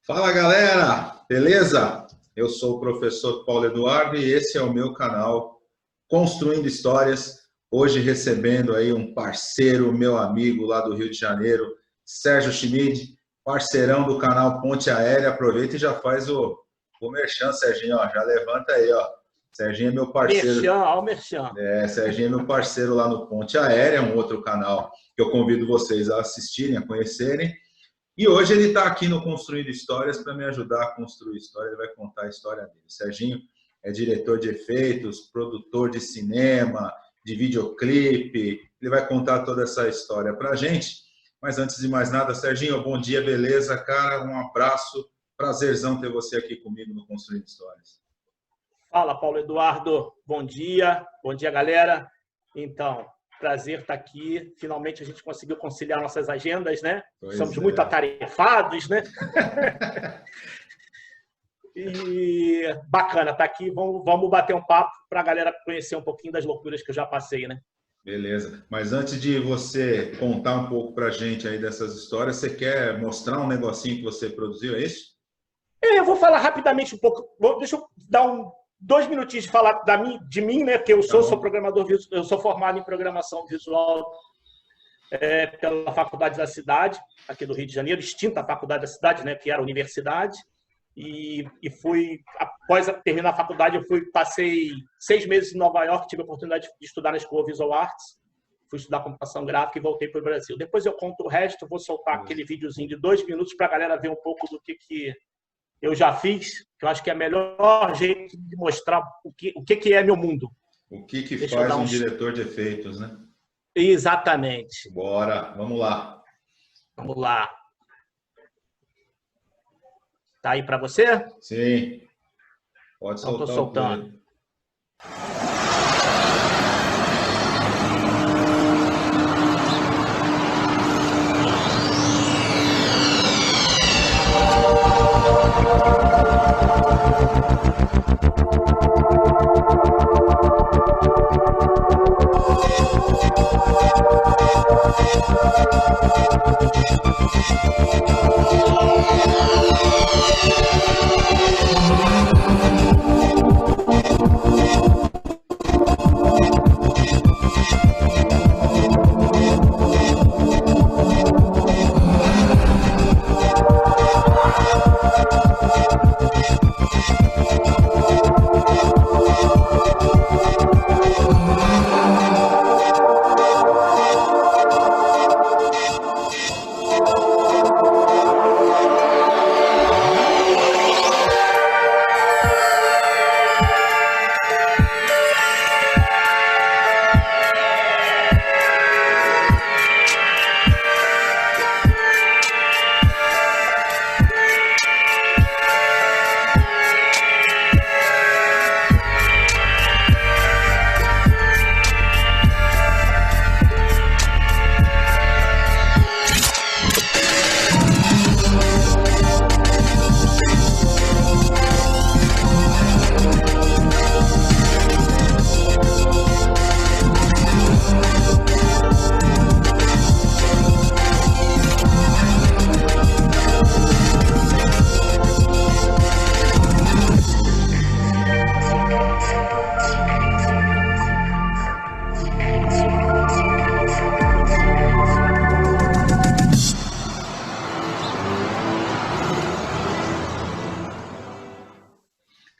Fala galera, beleza? Eu sou o professor Paulo Eduardo e esse é o meu canal Construindo Histórias. Hoje recebendo aí um parceiro, meu amigo lá do Rio de Janeiro, Sérgio Schmid, parceirão do canal Ponte Aérea. Aproveita e já faz o merchan, Serginho, ó, já levanta aí, ó. Serginho é meu parceiro. Merchan, ao merchan. Serginho é meu parceiro lá no Ponte Aérea, um outro canal que eu convido vocês a assistirem, a conhecerem. E hoje ele está aqui no Construindo Histórias para me ajudar a construir história. Ele vai contar a história dele. Serginho é diretor de efeitos, produtor de cinema, de videoclipe. Ele vai contar toda essa história para a gente. Mas antes de mais nada, Serginho, bom dia, beleza? Cara, um abraço. Prazerzão ter você aqui comigo no Construindo Histórias. Fala, Paulo Eduardo. Bom dia, galera. Então, prazer estar aqui. Finalmente a gente conseguiu conciliar nossas agendas, né? Somos muito atarefados, né? E bacana estar aqui. Vamos bater um papo para a galera conhecer um pouquinho das loucuras que eu já passei, né? Beleza. Mas antes de você contar um pouco para a gente aí dessas histórias, você quer mostrar um negocinho que você produziu, é isso? Eu vou falar rapidamente um pouco. Deixa eu dar 2 minutinhos de falar de mim, né? Porque eu sou programador, eu sou formado em programação visual pela Faculdade da Cidade, aqui do Rio de Janeiro, extinta a Faculdade da Cidade, né? Que era a universidade. E fui, após terminar a faculdade, passei 6 meses em Nova York, tive a oportunidade de estudar na School of Visual Arts, fui estudar computação gráfica e voltei para o Brasil. Depois eu conto o resto, vou soltar aquele videozinho de 2 minutos para a galera ver um pouco do que eu já fiz, que eu acho que é o melhor jeito de mostrar o que é meu mundo. O que faz um diretor de efeitos, né? Exatamente. Bora, vamos lá. Vamos lá. Tá aí para você? Sim. Pode soltar. Estou soltando.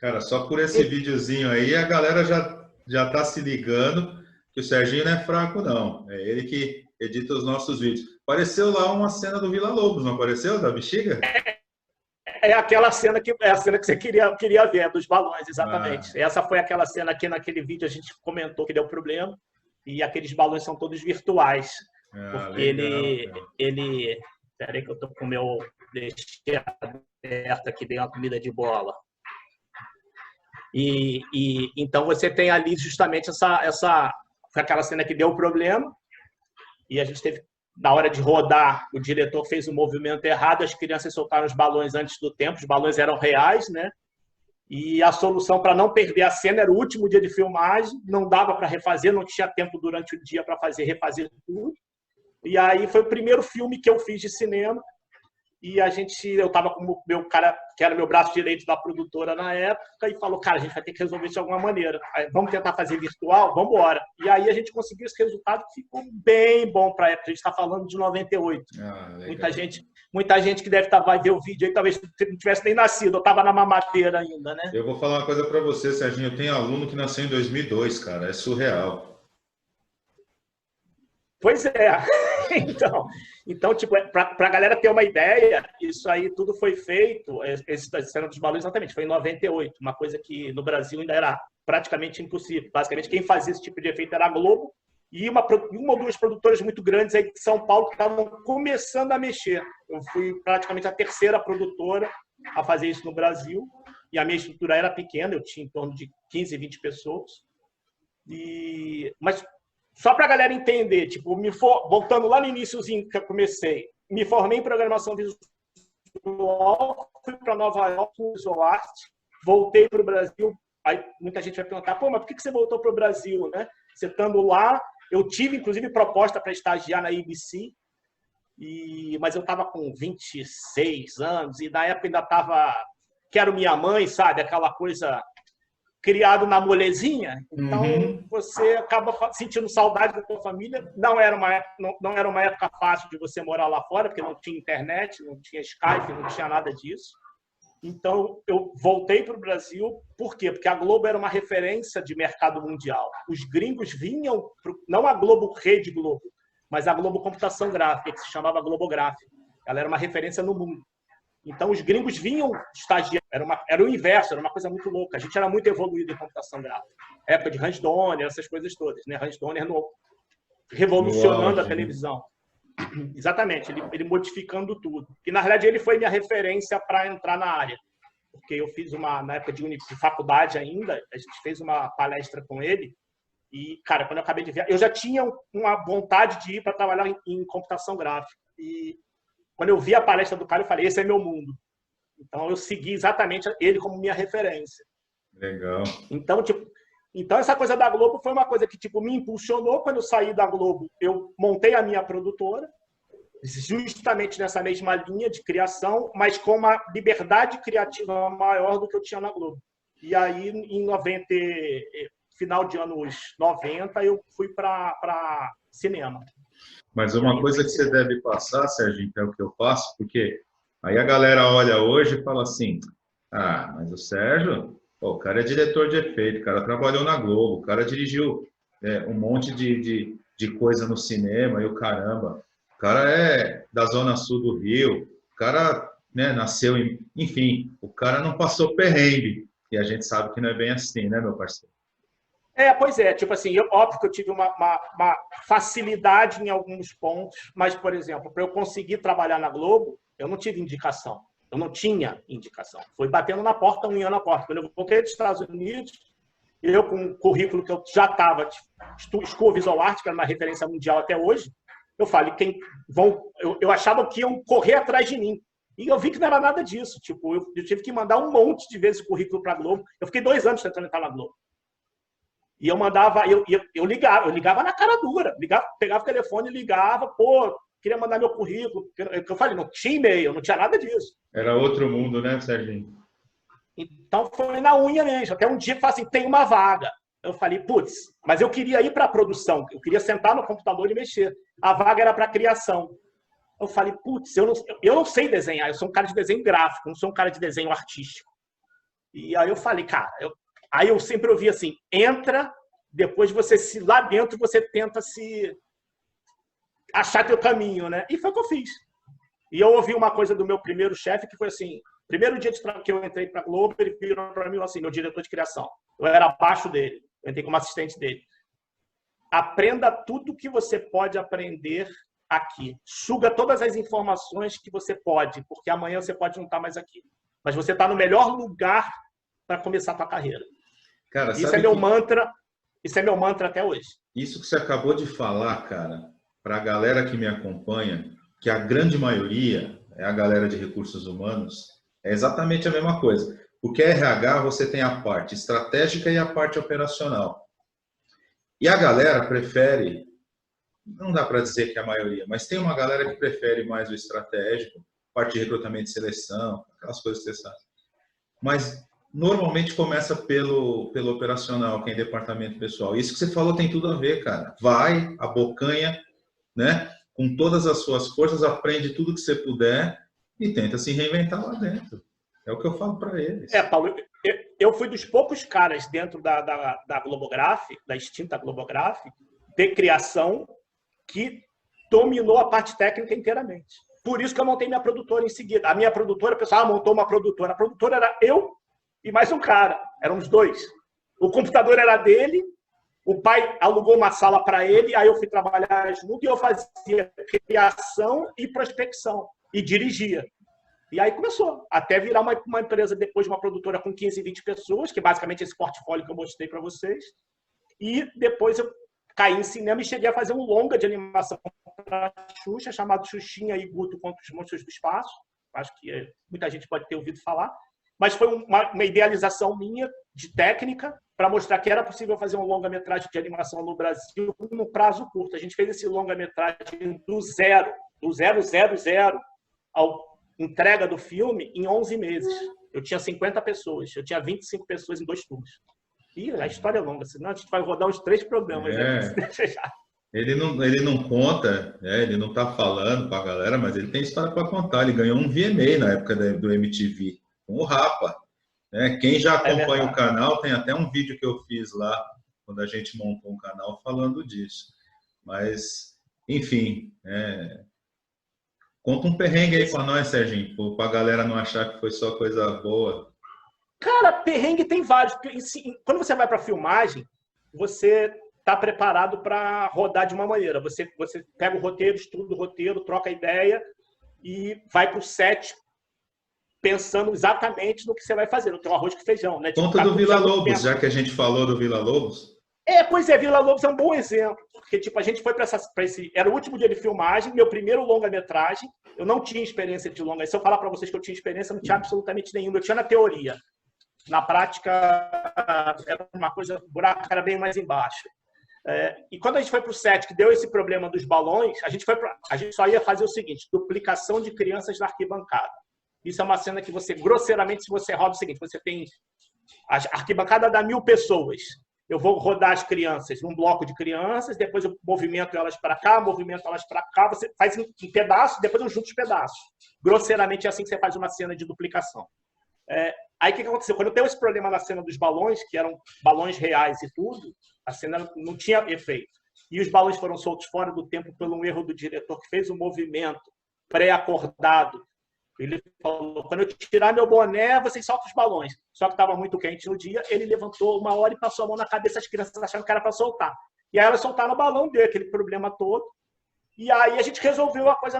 Cara, só por esse videozinho aí, a galera já tá se ligando que o Serginho não é fraco, não. É ele que edita os nossos vídeos. Apareceu lá uma cena do Vila Lobos, não apareceu? Da bexiga? É aquela cena que você queria ver, dos balões, exatamente. Essa foi aquela cena que naquele vídeo a gente comentou que deu problema. E aqueles balões são todos virtuais. Porque legal, ele... Espera aí que eu tô com o meu... Deixei aberto aqui, dei uma comida de bola. Então você tem ali justamente aquela cena que deu problema e a gente teve, na hora de rodar, o diretor fez o movimento errado, as crianças soltaram os balões antes do tempo, os balões eram reais, né? E a solução para não perder a cena era o último dia de filmagem, não dava para refazer, não tinha tempo durante o dia para refazer tudo. E aí foi o primeiro filme que eu fiz de cinema E eu estava com o meu cara, que era meu braço direito da produtora na época, e falou, cara, a gente vai ter que resolver isso de alguma maneira. Aí, vamos tentar fazer virtual? Vamos embora. E aí a gente conseguiu esse resultado que ficou bem bom para a época. A gente está falando de 98. Muita gente que vai ver o vídeo aí, talvez não tivesse nem nascido, eu estava na mamadeira ainda, né? Eu vou falar uma coisa para você, Serginho. Eu tenho aluno que nasceu em 2002, cara. É surreal. Pois é. Então, tipo, para a galera ter uma ideia, isso aí tudo foi feito, esse Cena dos Balões, exatamente, foi em 98, uma coisa que no Brasil ainda era praticamente impossível. Basicamente, quem fazia esse tipo de efeito era a Globo e uma ou duas produtoras muito grandes aí de São Paulo que estavam começando a mexer. Eu fui praticamente a terceira produtora a fazer isso no Brasil, e a minha estrutura era pequena, eu tinha em torno de 15, 20 pessoas. Mas só para a galera entender, tipo, voltando lá no iniciozinho que eu comecei, me formei em programação visual, fui para Nova York com visual art, voltei para o Brasil. Aí muita gente vai perguntar, pô, mas por que você voltou para o Brasil, né? Você estando lá, eu tive inclusive proposta para estagiar na ABC, mas eu estava com 26 anos e na época ainda estava, quero minha mãe, sabe? Aquela coisa criado na molezinha, então você acaba sentindo saudade da sua família. Não era uma época fácil de você morar lá fora, porque não tinha internet, não tinha Skype, não tinha nada disso. Então, eu voltei para o Brasil. Por quê? Porque a Globo era uma referência de mercado mundial. Os gringos vinham, não a Globo Rede Globo, mas a Globo Computação Gráfica, que se chamava Globográfica. Ela era uma referência no mundo. Então, os gringos vinham estagiar. Era o inverso, era uma coisa muito louca. A gente era muito evoluído em computação gráfica. Época de Hans Donner, essas coisas todas. Né? Hans Donner revolucionando a televisão. Exatamente, ele modificando tudo. E, na verdade, ele foi minha referência para entrar na área. Porque eu fiz na época de faculdade ainda, a gente fez uma palestra com ele. E, cara, quando eu acabei de ver, eu já tinha uma vontade de ir para trabalhar em computação gráfica. E quando eu vi a palestra do cara, eu falei, esse é meu mundo. Então, eu segui exatamente ele como minha referência. Legal. Então, essa coisa da Globo foi uma coisa que me impulsionou. Quando eu saí da Globo, eu montei a minha produtora, justamente nessa mesma linha de criação, mas com uma liberdade criativa maior do que eu tinha na Globo. E aí, final de anos 90, eu fui para cinema. Mas uma coisa que você deve passar, Serginho, que é o que eu faço, porque aí a galera olha hoje e fala assim, mas o Sérgio, o cara é diretor de efeito, o cara trabalhou na Globo, o cara dirigiu um monte de coisa no cinema e o caramba. O cara é da Zona Sul do Rio, o cara nasceu enfim, o cara não passou perrengue. E a gente sabe que não é bem assim, né, meu parceiro? Pois é, óbvio que eu tive uma facilidade em alguns pontos, mas, por exemplo, para eu conseguir trabalhar na Globo, eu não tive indicação. Eu não tinha indicação. Foi batendo na porta, unhando na porta. Quando eu voltei dos Estados Unidos, eu com um currículo que eu já estava, School Visual Art, que era uma referência mundial até hoje, eu falei, eu achava que iam correr atrás de mim. E eu vi que não era nada disso. Eu tive que mandar um monte de vezes currículo para a Globo. Eu fiquei 2 anos tentando entrar na Globo. E eu mandava, eu ligava na cara dura, pegava o telefone e ligava, queria mandar meu currículo. Eu falei, não tinha e-mail, não tinha nada disso. Era outro mundo, né, Serginho? Então foi na unha mesmo. Até um dia que falei assim, tem uma vaga. Eu falei, putz, mas eu queria ir para a produção, eu queria sentar no computador e mexer. A vaga era para criação. Eu falei, putz, eu não sei desenhar, eu sou um cara de desenho gráfico, não sou um cara de desenho artístico. E aí eu falei, cara, aí eu sempre ouvi assim, entra, depois lá dentro você tenta se achar teu caminho, né? E foi o que eu fiz. E eu ouvi uma coisa do meu primeiro chefe, que foi assim, primeiro dia que eu entrei para a Globo, ele virou para mim assim, meu diretor de criação. Eu era abaixo dele, eu entrei como assistente dele. Aprenda tudo que você pode aprender aqui. Suga todas as informações que você pode, porque amanhã você pode não estar mais aqui. Mas você está no melhor lugar para começar a sua carreira. Cara, isso é meu mantra. Isso é meu mantra até hoje. Isso que você acabou de falar, cara, para a galera que me acompanha, que a grande maioria é a galera de recursos humanos, é exatamente a mesma coisa. Porque RH você tem a parte estratégica e a parte operacional. E a galera prefere, não dá para dizer que é a maioria, mas tem uma galera que prefere mais o estratégico parte de recrutamento e seleção, aquelas coisas que você sabe. Mas normalmente começa pelo operacional, que é departamento pessoal. Isso que você falou tem tudo a ver, cara. Vai, abocanha, né? Com todas as suas forças, aprende tudo que você puder e tenta se reinventar lá dentro. É o que eu falo para eles. Paulo, eu fui dos poucos caras dentro da Globograph, da extinta Globograph, de criação, que dominou a parte técnica inteiramente. Por isso que eu montei minha produtora em seguida. A minha produtora, o pessoal montou uma produtora. A produtora era eu e mais um cara. Eram os dois. O computador era dele, o pai alugou uma sala para ele, aí eu fui trabalhar junto e eu fazia criação e prospecção. E dirigia. E aí começou, até virar uma empresa, depois uma produtora com 15, 20 pessoas, que é basicamente esse portfólio que eu mostrei para vocês. E depois eu caí em cinema e cheguei a fazer um longa de animação para a Xuxa, chamado Xuxinha e Guto contra os Monstros do Espaço. Acho que muita gente pode ter ouvido falar. Mas foi uma idealização minha, de técnica, para mostrar que era possível fazer um longa-metragem de animação no Brasil num prazo curto. A gente fez esse longa-metragem do zero ao entrega do filme em 11 meses. Eu tinha 50 pessoas, eu tinha 25 pessoas em 2 turnos. E a história é longa, senão a gente vai rodar os 3 programas. Ele não conta, ele não está falando para a galera, mas ele tem história para contar. Ele ganhou um VMA na época do MTV, com o Rapa. Quem já acompanha o canal, tem até um vídeo que eu fiz lá, quando a gente montou um canal, falando disso. Mas, enfim, conta um perrengue aí para nós, Serginho, para a galera não achar que foi só coisa boa. Cara, perrengue tem vários. Quando você vai para filmagem, você está preparado para rodar de uma maneira. Você pega o roteiro, estuda o roteiro, troca a ideia e vai para o set pensando exatamente no que você vai fazer, no teu arroz com feijão. Né? Conta do Villa Lobos, já que a gente falou do Villa Lobos. Pois é, Villa Lobos é um bom exemplo. Porque a gente foi para esse... Era o último dia de filmagem, meu primeiro longa-metragem. Eu não tinha experiência de longa. Se eu falar para vocês que eu tinha experiência, não tinha absolutamente nenhuma. Eu tinha na teoria. Na prática, era uma coisa, o buraco era bem mais embaixo. E quando a gente foi para o set, que deu esse problema dos balões, a gente só ia fazer o seguinte: duplicação de crianças na arquibancada. Isso é uma cena que você, grosseiramente, se você roda o seguinte: você tem a arquibancada dá 1000 pessoas. Eu vou rodar as crianças num bloco de crianças, depois eu movimento elas para cá, movimento elas para cá, você faz em pedaços, depois eu junto os pedaços. Grosseiramente é assim que você faz uma cena de duplicação. Aí o que aconteceu? Quando eu tenho esse problema na cena dos balões, que eram balões reais e tudo, a cena não tinha efeito. E os balões foram soltos fora do tempo pelo um erro do diretor, que fez um movimento pré-acordado. Ele falou: quando eu tirar meu boné, vocês soltam os balões. Só que estava muito quente no dia, ele levantou 1 hora e passou a mão na cabeça das crianças, achando que era para soltar. E aí elas soltaram o balão, deu aquele problema todo. E aí a gente resolveu a coisa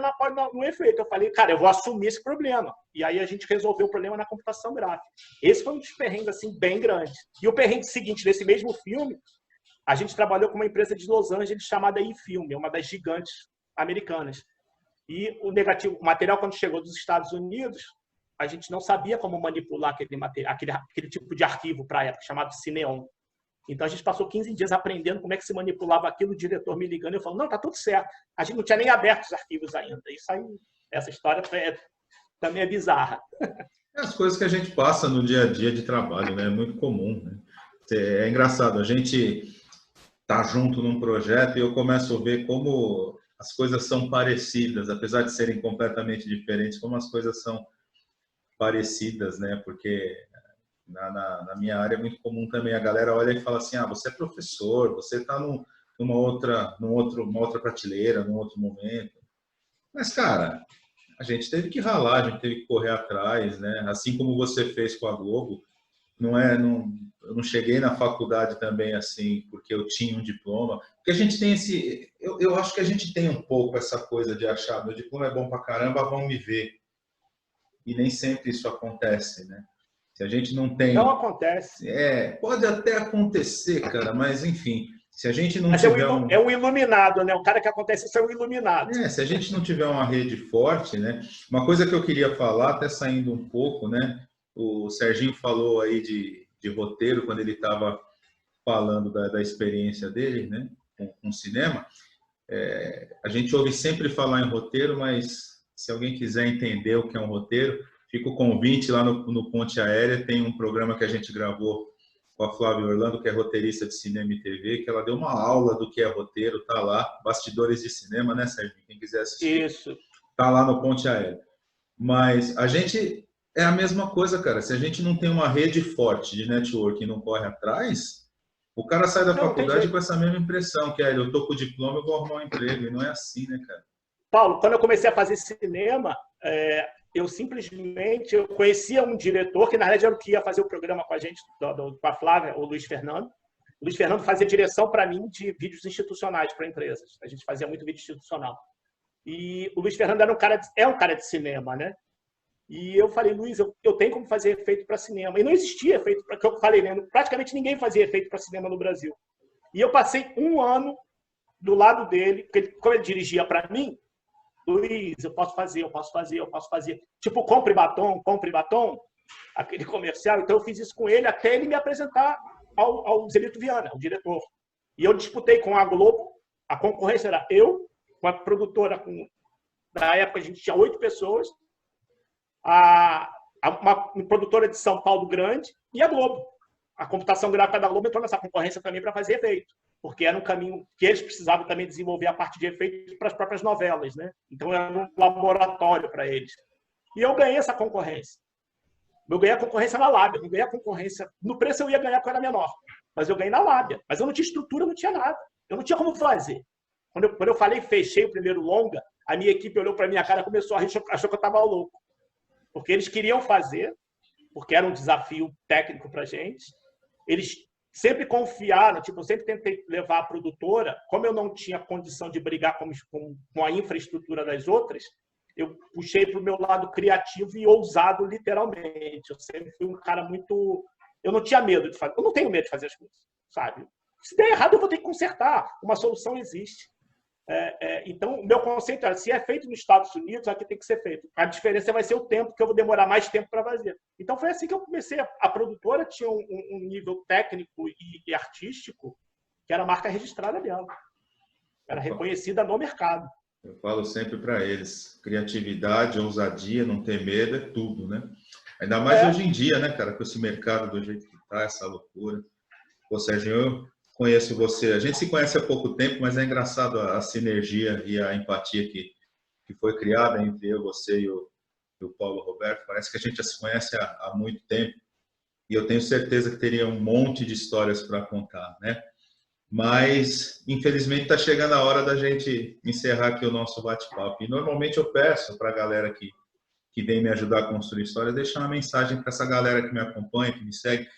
no efeito. Eu falei: cara, eu vou assumir esse problema. E aí a gente resolveu o problema na computação gráfica. Esse foi um dos perrengues assim, bem grandes. E o perrengue seguinte, desse mesmo filme, a gente trabalhou com uma empresa de Los Angeles chamada eFilm, uma das gigantes americanas. E o material, quando chegou dos Estados Unidos, a gente não sabia como manipular aquele tipo de arquivo para a época, chamado Cineon. Então, a gente passou 15 dias aprendendo como é que se manipulava aquilo, o diretor me ligando e eu falando: não, tá tudo certo. A gente não tinha nem aberto os arquivos ainda. Isso aí, essa história também é bizarra. As coisas que a gente passa no dia a dia de trabalho, né? É muito comum, né? É engraçado, a gente tá junto num projeto e eu começo a ver como as coisas são parecidas, apesar de serem completamente diferentes, como as coisas são parecidas, né? Porque na minha área é muito comum também, a galera olha e fala assim: ah, você é professor, você está numa outra prateleira, num outro momento. Mas, cara, a gente teve que ralar, a gente teve que correr atrás, né? Assim como você fez com a Globo, eu não cheguei na faculdade também assim, porque eu tinha um diploma. Porque a gente tem eu acho que a gente tem um pouco essa coisa de achar: meu diploma é bom pra caramba, vão me ver. E nem sempre isso acontece, né? Se a gente não tem... Não acontece. Pode até acontecer, cara, mas enfim, se a gente não mas tiver é um iluminado, né? O cara que acontece isso é um iluminado. Se a gente não tiver uma rede forte, né? Uma coisa que eu queria falar, até saindo um pouco, né? O Serginho falou aí de roteiro, quando ele estava falando da experiência dele, né? Com cinema. A gente ouve sempre falar em roteiro, mas se alguém quiser entender o que é um roteiro, fica o convite lá no Ponte Aérea, tem um programa que a gente gravou com a Flávia Orlando, que é roteirista de cinema e TV, que ela deu uma aula do que é roteiro, tá lá, Bastidores de Cinema, né, Sérgio? Quem quiser assistir, Isso. tá lá no Ponte Aérea. Mas a gente é a mesma coisa, cara. Se a gente não tem uma rede forte de network e não corre atrás, o cara sai da faculdade com essa mesma impressão, que é, eu tô com o diploma, eu vou arrumar um emprego. E não é assim, né, cara? Paulo, quando eu comecei a fazer cinema, eu conhecia um diretor, que na verdade era o que ia fazer o programa com a gente, com a Flávia, o Luiz Fernando. O Luiz Fernando fazia direção para mim de vídeos institucionais para empresas. A gente fazia muito vídeo institucional. E o Luiz Fernando é um cara de cinema, né? E eu falei, Luiz, eu tenho como fazer efeito para cinema. E não existia efeito para que eu falei, né? Praticamente ninguém fazia efeito para cinema no Brasil. E eu passei um ano do lado dele, porque como ele dirigia para mim, Luiz, eu posso fazer. Tipo, compre batom, aquele comercial. Então, eu fiz isso com ele até ele me apresentar ao Zelito Viana, o diretor. E eu disputei com a Globo, a concorrência era eu, com a produtora, na época a gente tinha 8 pessoas, uma produtora de São Paulo grande e a Globo. A computação gráfica da Globo entrou nessa concorrência também para fazer efeito, porque era um caminho que eles precisavam também desenvolver a parte de efeito para as próprias novelas, né? Então era um laboratório para eles. E eu ganhei essa concorrência. Eu ganhei a concorrência na lábia, não ganhei a concorrência... No preço eu ia ganhar porque eu era menor, mas eu ganhei na lábia. Mas eu não tinha estrutura, não tinha nada. Eu não tinha como fazer. Quando eu falei, fechei o primeiro longa, a minha equipe olhou para minha cara e começou a rir, achou que eu estava louco. Porque eles queriam fazer, porque era um desafio técnico para a gente. Eles sempre confiaram, tipo, eu sempre tentei levar a produtora, como eu não tinha condição de brigar com a infraestrutura das outras, eu puxei para o meu lado criativo e ousado, literalmente. Eu sempre fui um cara muito... Eu não tinha medo de fazer. Eu não tenho medo de fazer as coisas, sabe? Se der errado, eu vou ter que consertar. Uma solução existe. Então, o meu conceito era, se é feito nos Estados Unidos, aqui tem que ser feito. A diferença vai ser o tempo, que eu vou demorar mais tempo para fazer. Então, foi assim que eu comecei. A produtora tinha um nível técnico e artístico que era a marca registrada dela. Era reconhecida no mercado. Eu falo sempre para eles, criatividade, ousadia, não ter medo, é tudo, né? Ainda mais hoje em dia, né, cara, com esse mercado do jeito que tá, essa loucura. Pô, Sérgio, eu conheço você, a gente se conhece há pouco tempo, mas é engraçado a sinergia e a empatia que foi criada entre eu, você e o Paulo Roberto. Parece que a gente já se conhece há muito tempo e eu tenho certeza que teria um monte de histórias para contar, né? Mas, infelizmente, está chegando a hora da gente encerrar aqui o nosso bate-papo. E, normalmente, eu peço para a galera que vem me ajudar a construir história, deixar uma mensagem para essa galera que me acompanha, que me segue.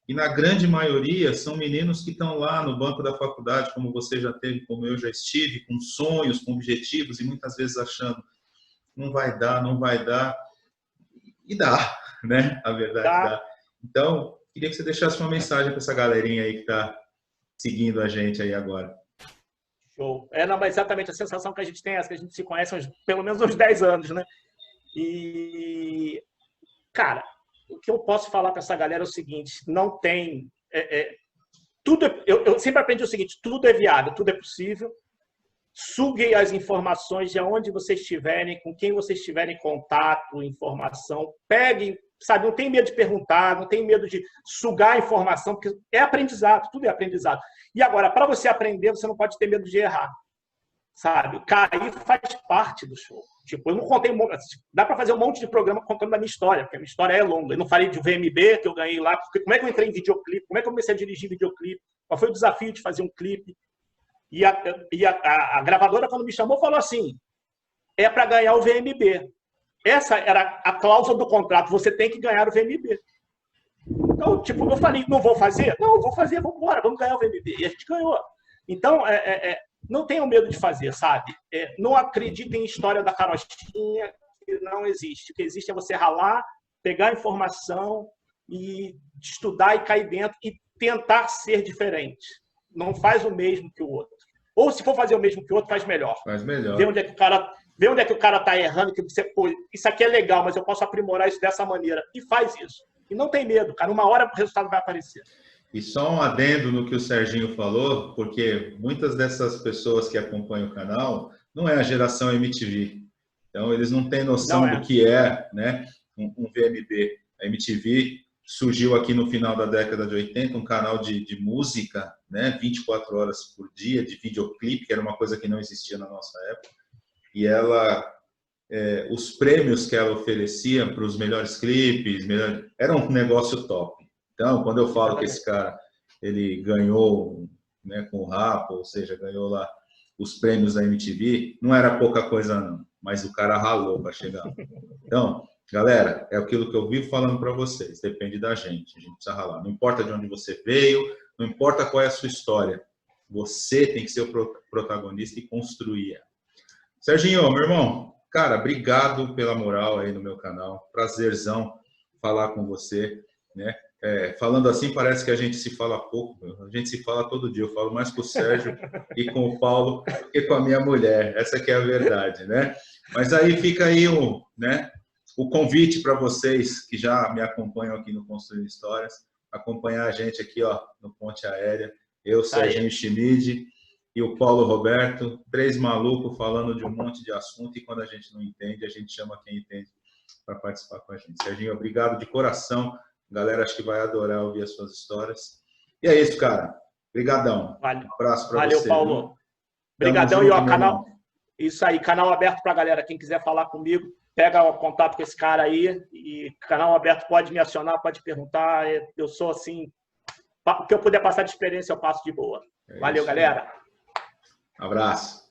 E, na grande maioria, são meninos que estão lá no banco da faculdade, como você já teve, como eu já estive, com sonhos, com objetivos, e muitas vezes achando, não vai dar. E dá, né? A verdade dá. Então, queria que você deixasse uma mensagem para essa galerinha aí que está seguindo a gente aí agora. Show. Não, mas exatamente a sensação que a gente tem é essa, que a gente se conhece pelo menos uns 10 anos, né? E, cara, o que eu posso falar para essa galera é o seguinte, não tem... eu sempre aprendi o seguinte, tudo é viável, tudo é possível. Suguem as informações de onde vocês estiverem, com quem vocês estiverem em contato, informação. Peguem, sabe, não tem medo de perguntar, não tem medo de sugar a informação, porque é aprendizado, tudo é aprendizado. E agora, para você aprender, você não pode ter medo de errar, sabe? Cair faz parte do show. Tipo, eu não contei... Dá para fazer um monte de programa contando da minha história, porque a minha história é longa. Eu não falei de VMB, que eu ganhei lá, porque como é que eu entrei em videoclipe, como é que eu comecei a dirigir videoclipe, qual foi o desafio de fazer um clipe. E a gravadora, quando me chamou, falou assim, é para ganhar o VMB. Essa era a cláusula do contrato, você tem que ganhar o VMB. Então, tipo, eu falei, não vou fazer? Não, vou fazer, vamos embora, vamos ganhar o VMB. E a gente ganhou. Então, não tenham medo de fazer, sabe? Não acreditem em história da carochinha, que não existe. O que existe é você ralar, pegar a informação e estudar e cair dentro e tentar ser diferente. Não faz o mesmo que o outro. Ou se for fazer o mesmo que o outro, faz melhor. Faz melhor. Vê onde é que o cara está errando, que você, pô, isso aqui é legal, mas eu posso aprimorar isso dessa maneira. E faz isso. E não tem medo, cara. Uma hora o resultado vai aparecer. E só um adendo no que o Serginho falou, porque muitas dessas pessoas que acompanham o canal não é a geração MTV. Então, eles não têm noção do que é, né, um VMB. A MTV surgiu aqui no final da década de 80, um canal de música, né, 24 horas por dia, de videoclipe, que era uma coisa que não existia na nossa época. E ela, os prêmios que ela oferecia para os melhores clipes, era um negócio top. Então, quando eu falo que esse cara, ele ganhou, né, com o Rapa, ou seja, ganhou lá os prêmios da MTV, não era pouca coisa não, mas o cara ralou para chegar. Então, galera, é aquilo que eu vivo falando para vocês, depende da gente, a gente precisa ralar. Não importa de onde você veio, não importa qual é a sua história, você tem que ser o protagonista e construir. Serginho, meu irmão, cara, obrigado pela moral aí no meu canal, prazerzão falar com você, né? Falando assim, parece que a gente se fala pouco, a gente se fala todo dia. Eu falo mais com o Sérgio e com o Paulo do que com a minha mulher. Essa que é a verdade, né? Mas aí fica aí o convite para vocês que já me acompanham aqui no Construindo Histórias, acompanhar a gente aqui, ó, no Ponte Aérea. Eu, Serginho Schmid e o Paulo Roberto, 3 malucos falando de um monte de assunto, e quando a gente não entende, a gente chama quem entende para participar com a gente. Serginho, obrigado de coração. A galera acho que vai adorar ouvir as suas histórias. E é isso, cara. Obrigadão. Valeu. Um abraço para você. Valeu, Paulo. Obrigadão. E ó, canal... Isso aí, canal aberto para a galera. Quem quiser falar comigo, pega o contato com esse cara aí. E canal aberto, pode me acionar, pode perguntar. Eu sou assim... O que eu puder passar de experiência, eu passo de boa. Valeu, galera. Abraço.